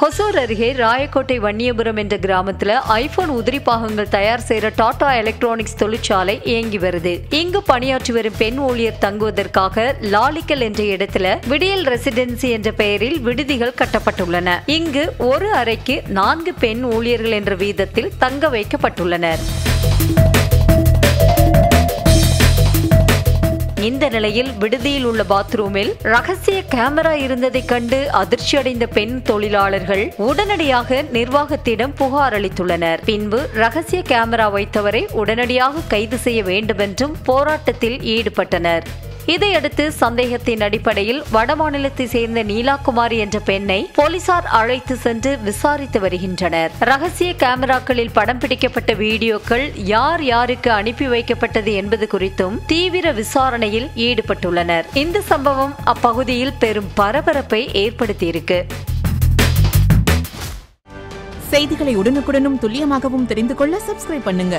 ஹொசூர் அருகே ராயக்கோட்டை வன்னியபுரம் என்ற கிராமத்துல ஐபோன் உதிரி பாகங்கள் தயார் செய்யற டாடா எலக்ட்ரானிக்ஸ் தொழிற்சாலை இயங்கி வருது. இங்கு பணியாற்றி வரும் பெண் ஊழியர் தங்குவதற்காக லாலிக்கல் என்ற இடத்துல விடியல் ரெசிடென்சி என்ற பெயரில் விடுதிகள் கட்டப்பட்டுள்ளன. இங்கு ஒரு அறைக்கு 4 பெண் ஊழியர்கள் என்ற வீதத்தில் தங்க வைக்கப்பட்டுள்ளனர். இந்த நிலையில் விடுதியில் உள்ள பாத்ரூமில் ரகசிய கேமரா இருந்ததை கண்டு அதிர்ச்சியடைந்த பெண் தொழிலாளர்கள் உடனடியாக நிர்வாகத்திடம் புகார் அளித்துள்ளனர். பின்பு ரகசிய கேமரா வைத்தவரை உடனடியாக கைது செய்ய வேண்டும் என்றும் போராட்டத்தில் ஈடுபட்டனர். இதையடுத்து சந்தேகத்தின் அடிப்படையில் வடமாநிலத்தை சேர்ந்த நீலாகுமாரி என்ற பெண்ணை போலீசார் அழைத்து சென்று விசாரித்து வருகின்றனர். ரகசிய கேமராக்களில் படம் பிடிக்கப்பட்ட வீடியோக்கள் யார் யாருக்கு அனுப்பி வைக்கப்பட்டது என்பது குறித்தும் தீவிர விசாரணையில் ஈடுபட்டுள்ளனர். இந்த சம்பவம் அப்பகுதியில் பெரும் பரபரப்பை ஏற்படுத்தியிருக்கு. செய்திகளை உடனுக்குடனும் துல்லியமாகவும் தெரிந்து கொள்ள சப்ஸ்கிரைப் பண்ணுங்க.